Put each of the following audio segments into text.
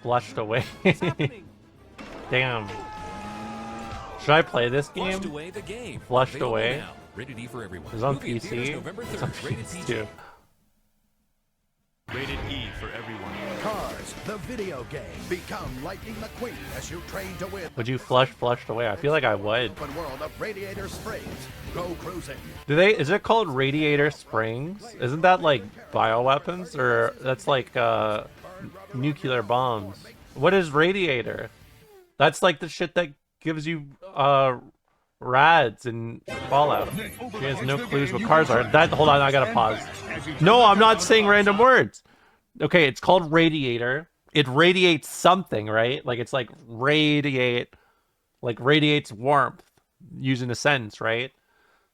Flushed away. Damn. Should I play this game? Flushed away the game. Flushed Available away? now. Rated E for everyone. It's on Movie in theaters PC. November It's on 3rd. Rated PC PG. too. Rated E for everyone. Cars, the video game. Become Lightning McQueen as you train to win. Would you flushed away? I feel like I would. Open world of Radiator Springs. Go cruising. Is it called Radiator Springs? Isn't that like bioweapons? Or that's like nuclear bombs? What is Radiator? That's like the shit that gives you rads and Fallout. She has no clues what cars are. Hold on, I gotta pause. No, I'm not saying random words. Okay, it's called Radiator. It radiates something, right? Like it's like radiates warmth using a sentence, right?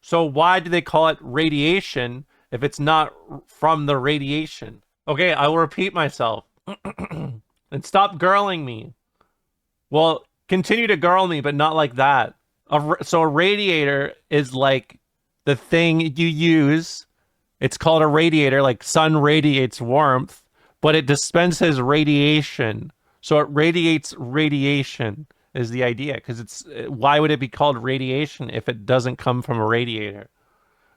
So why do they call it radiation if it's not from the radiation? Okay, I will repeat myself. And stop girling me. Well, continue to girl me, but not like that. So a radiator is like the thing you use. It's called a radiator, like sun radiates warmth, but it dispenses radiation. So it radiates radiation is the idea. Because why would it be called radiation if it doesn't come from a radiator?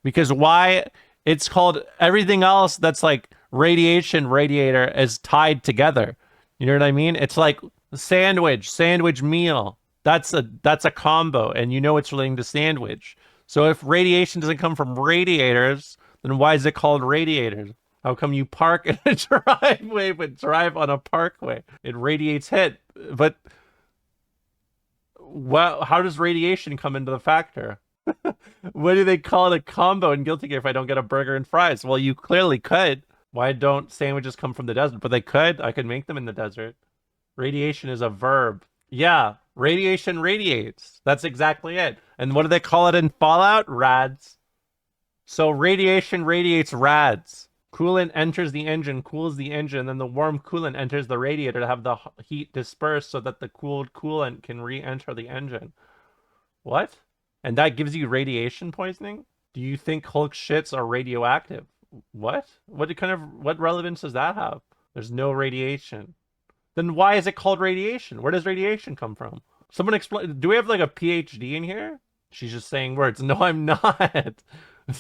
Because why it's called everything else that's like radiation, radiator is tied together. You know what I mean? It's like sandwich meal. That's a combo, and you know it's relating to sandwich. So if radiation doesn't come from radiators, then why is it called radiators? How come you park in a driveway but drive on a parkway? It radiates heat, but how does radiation come into the factor? What do they call it a combo in Guilty Gear if I don't get a burger and fries? Well, you clearly could. Why don't sandwiches come from the desert? But they could. I could make them in the desert. Radiation is a verb. Yeah, radiation radiates. That's exactly it. And what do they call it in Fallout? Rads. So radiation radiates rads. Coolant enters the engine, cools the engine, then the warm coolant enters the radiator to have the heat disperse so that the cooled coolant can re-enter the engine. What? And that gives you radiation poisoning? Do you think Hulk shits are radioactive? What? What relevance does that have? There's no radiation. Then why is it called radiation? Where does radiation come from? Someone explain. Do we have like a PhD in here? She's just saying words. No, I'm not.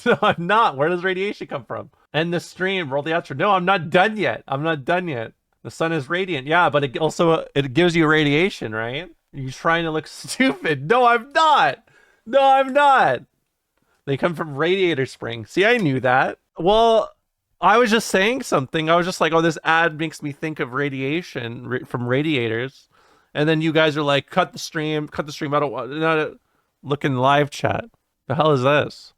No, I'm not. Where does radiation come from? End the stream. Roll the outro. No, I'm not done yet. I'm not done yet. The sun is radiant. Yeah, but it gives you radiation, right? You're trying to look stupid. No, I'm not. No, I'm not. They come from Radiator Springs. See, I knew that. Well, I was just saying something. I was just like, oh, this ad makes me think of radiation from radiators. And then you guys are like, cut the stream. I don't want to look in live chat. The hell is this?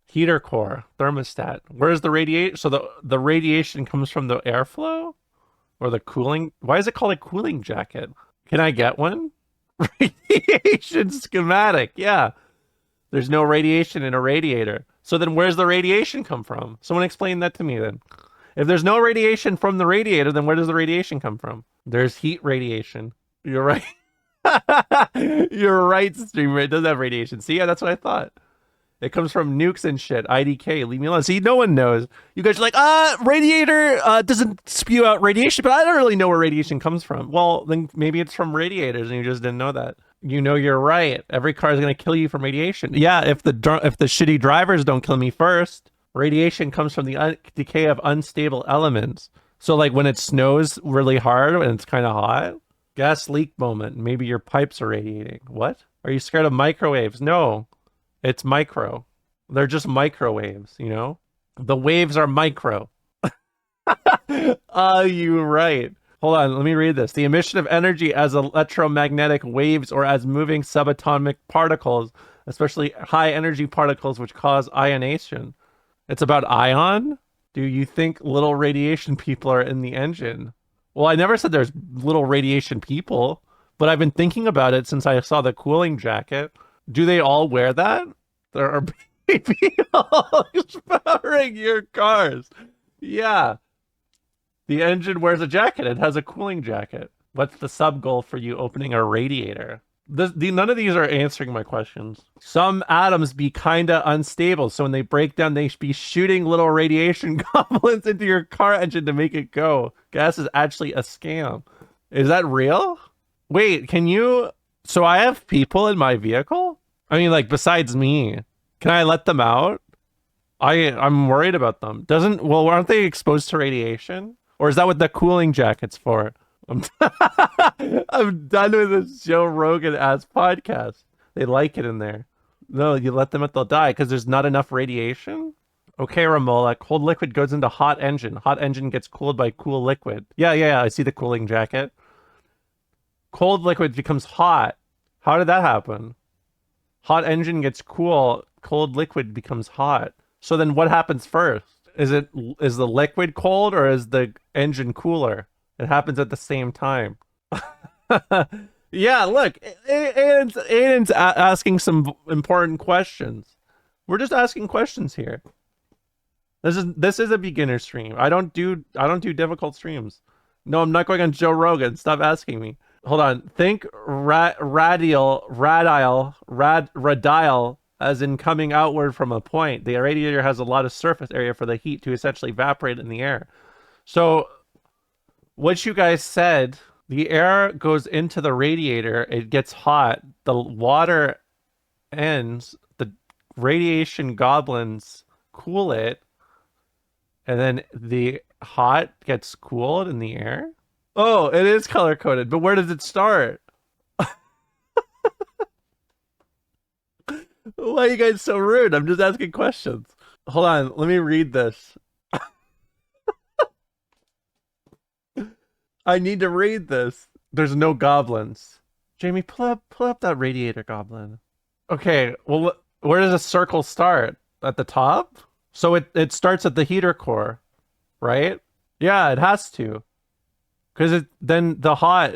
Heater core, thermostat. Where's the radiation? So the radiation comes from the airflow? Or the cooling? Why is it called a cooling jacket? Can I get one? Radiation schematic. Yeah. There's no radiation in a radiator. So then where's the radiation come from? Someone explain that to me then. If there's no radiation from the radiator, then where does the radiation come from? There's heat radiation. You're right. You're right, streamer. It does have radiation. See, yeah, that's what I thought. It comes from nukes and shit. IDK, leave me alone. See, no one knows. You guys are like, radiator doesn't spew out radiation, but I don't really know where radiation comes from. Well, then maybe it's from radiators and you just didn't know that. You know, you're right. Every car is going to kill you from radiation. Yeah, if the shitty drivers don't kill me first. Radiation comes from the decay of unstable elements. So like when it snows really hard and it's kind of hot, gas leak moment. Maybe your pipes are radiating. What? Are you scared of microwaves? No. It's micro. They're just microwaves, you know? The waves are micro. You're right. Hold on, let me read this. The emission of energy as electromagnetic waves or as moving subatomic particles, especially high energy particles which cause ionation. It's about ion? Do you think little radiation people are in the engine? Well, I never said there's little radiation people, but I've been thinking about it since I saw the cooling jacket. Do they all wear that? There are people powering your cars. Yeah. The engine wears a jacket. It has a cooling jacket. What's the sub goal for you opening a radiator? None of these are answering my questions. Some atoms be kinda unstable, so when they break down, they be shooting little radiation goblins into your car engine to make it go. Gas is actually a scam. Is that real? Wait, can you? So I have people in my vehicle? I mean, like, besides me. Can I let them out? I'm worried about them. Well, aren't they exposed to radiation? Or is that what the cooling jacket's for? I'm, I'm done with this Joe Rogan ass podcast. They like it in there. No, you let them out, they'll die because there's not enough radiation. Okay, Romolla, cold liquid goes into hot engine. Hot engine gets cooled by cool liquid. Yeah, I see the cooling jacket. Cold liquid becomes hot. How did that happen? Hot engine gets cool, cold liquid becomes hot. So then what happens first? Is the liquid cold or is the engine cooler? It happens at the same time. Yeah, look, Aiden's asking some important questions. We're just asking questions here. This is a beginner stream. I don't do difficult streams. No, I'm not going on Joe Rogan. Stop asking me. Hold on. Think radial, as in coming outward from a point. The radiator has a lot of surface area for the heat to essentially evaporate in the air. So what you guys said, the air goes into the radiator, it gets hot, the water ends, the radiation goblins cool it, and then the hot gets cooled in the air? Oh, it is color coded, but where does it start? Why are you guys so rude? I'm just asking questions. Hold on, let me read this. I need to read this. There's no goblins. Jamie, pull up that radiator goblin. Okay, well, where does a circle start? At the top? So it starts at the heater core, right? Yeah, it has to. Because then the hot...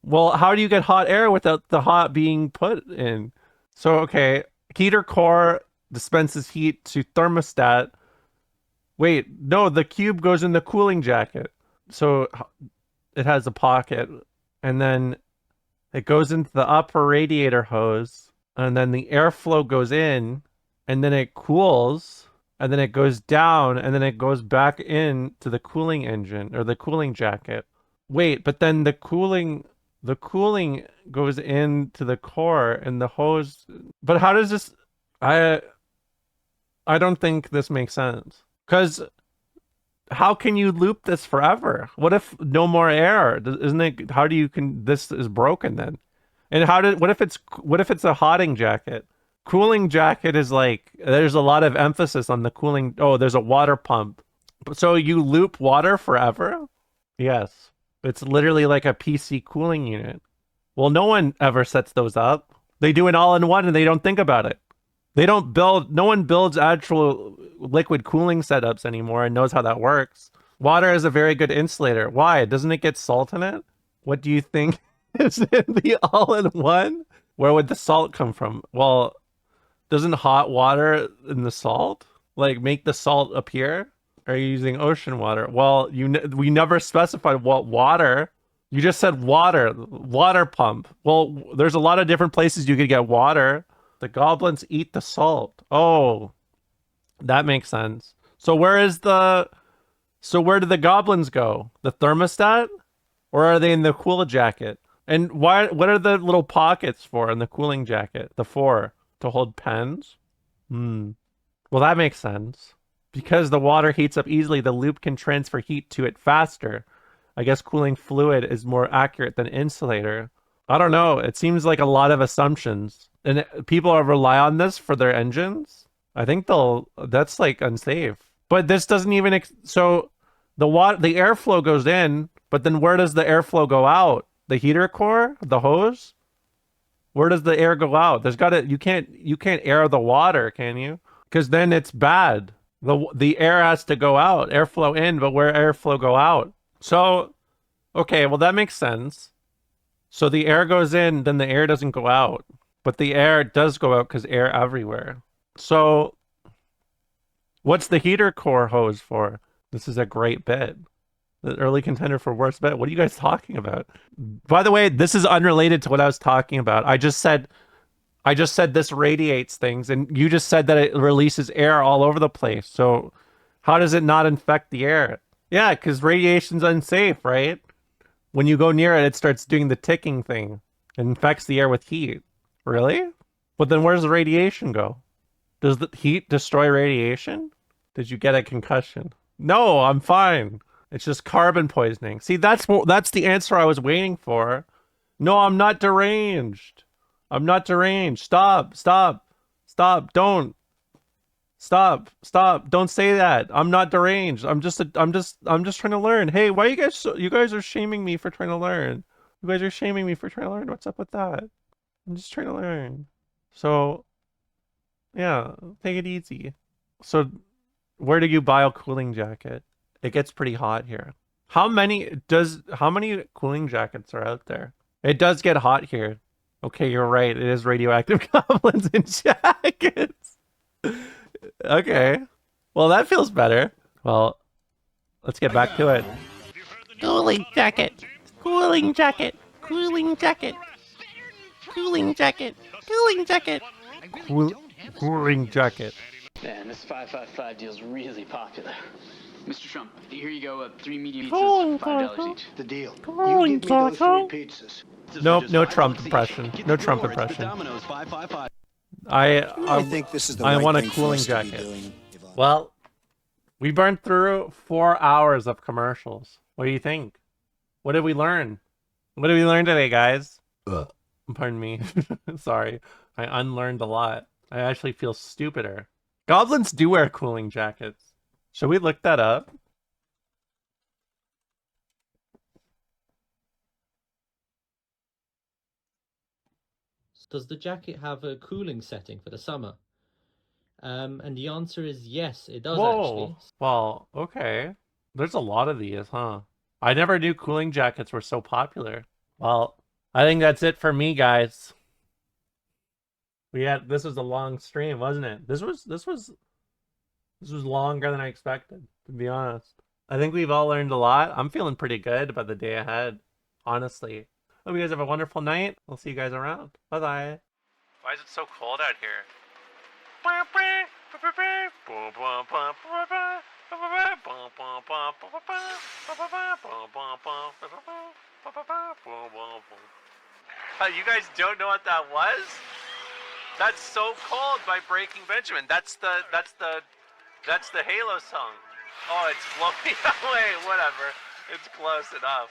Well, how do you get hot air without the hot being put in? So, okay, heater core dispenses heat to thermostat. Wait, no, the cube goes in the cooling jacket. So it has a pocket, and then it goes into the upper radiator hose, and then the airflow goes in, and then it cools, and then it goes down, and then it goes back in to the cooling engine or the cooling jacket. Wait, but then the cooling goes into the core and the hose. But how does this? I don't think this makes sense. Because how can you loop this forever? What if no more air? Isn't it? How do you this is broken then? And what if it's a hotting jacket? Cooling jacket is like, there's a lot of emphasis on the cooling. Oh, there's a water pump. So you loop water forever? Yes. It's literally like a PC cooling unit. Well, no one ever sets those up. They do it all in one and they don't think about it. No one builds actual liquid cooling setups anymore and knows how that works. Water is a very good insulator. Why? Doesn't it get salt in it? What do you think is in the all-in-one? Where would the salt come from? Well, doesn't hot water in the salt like make the salt appear? Are you using ocean water? Well, we never specified what water. You just said water pump. Well, there's a lot of different places you could get water. The goblins eat the salt. Oh, that makes sense. So where do the goblins go? The thermostat? Or are they in the cool jacket? And what are the little pockets for in the cooling jacket? To hold pens? Well, that makes sense. Because the water heats up easily, the loop can transfer heat to it faster. I guess cooling fluid is more accurate than insulator. I don't know. It seems like a lot of assumptions. And people rely on this for their engines? I think that's like unsafe. But this doesn't even... So the airflow goes in, but then where does the airflow go out? The heater core? The hose? Where does the air go out? You can't air the water, can you? Because then it's bad. The air has to go out, airflow in, but where airflow go out? So, okay, well that makes sense. So the air goes in, then the air doesn't go out, but the air does go out because air everywhere. So, what's the heater core hose for? This is a great bit. The early contender for worst bet. What are you guys talking about? By the way, this is unrelated to what I was talking about. I just said this radiates things, and you just said that it releases air all over the place. So how does it not infect the air? Yeah, because radiation's unsafe, right? When you go near it, it starts doing the ticking thing. It infects the air with heat. Really? But then where does the radiation go? Does the heat destroy radiation? Did you get a concussion? No, I'm fine. It's just carbon poisoning. See, that's the answer I was waiting for. No, I'm not deranged. I'm not deranged. Stop. Don't. Stop. Don't say that. I'm not deranged. I'm just trying to learn. Hey, why you guys are shaming me for trying to learn? You guys are shaming me for trying to learn. What's up with that? I'm just trying to learn. So, yeah, take it easy. So, where do you buy a cooling jacket? It gets pretty hot here. How many cooling jackets are out there? It does get hot here. Okay, you're right. It is radioactive goblins in jackets. Okay. Well, that feels better. Well, let's get back to it. Cooling jacket. Cooling jacket. Cooling jacket. Cooling jacket. Cooling jacket. Cooling jacket. Man, this 555 deal's really popular. Mr. Trump, here you go. 3 medium Cooling pizzas, $5 jacket. each. The deal. Cooling You give me those 3 jacket. pizzas. Nope, no Trump impression. No Trump impression. I think this is the I right want a thing for cooling us to be jacket. doing, Yvonne. Well, we burned through 4 hours of commercials. What do you think? What did we learn? What did we learn today, guys? Pardon me. Sorry. I unlearned a lot. I actually feel stupider. Goblins do wear cooling jackets. Should we look that up? Does the jacket have a cooling setting for the summer? And the answer is yes, it does actually. Well, okay. There's a lot of these, huh? I never knew cooling jackets were so popular. Well, I think that's it for me, guys. This was a long stream, wasn't it? This was longer than I expected, to be honest. I think we've all learned a lot. I'm feeling pretty good about the day ahead, honestly. Hope you guys have a wonderful night. I'll see you guys around. Bye-bye. Why is it so cold out here? You guys don't know what that was? That's So Cold by Breaking Benjamin. That's the Halo song. Oh, it's blowing away. Whatever. It's close enough.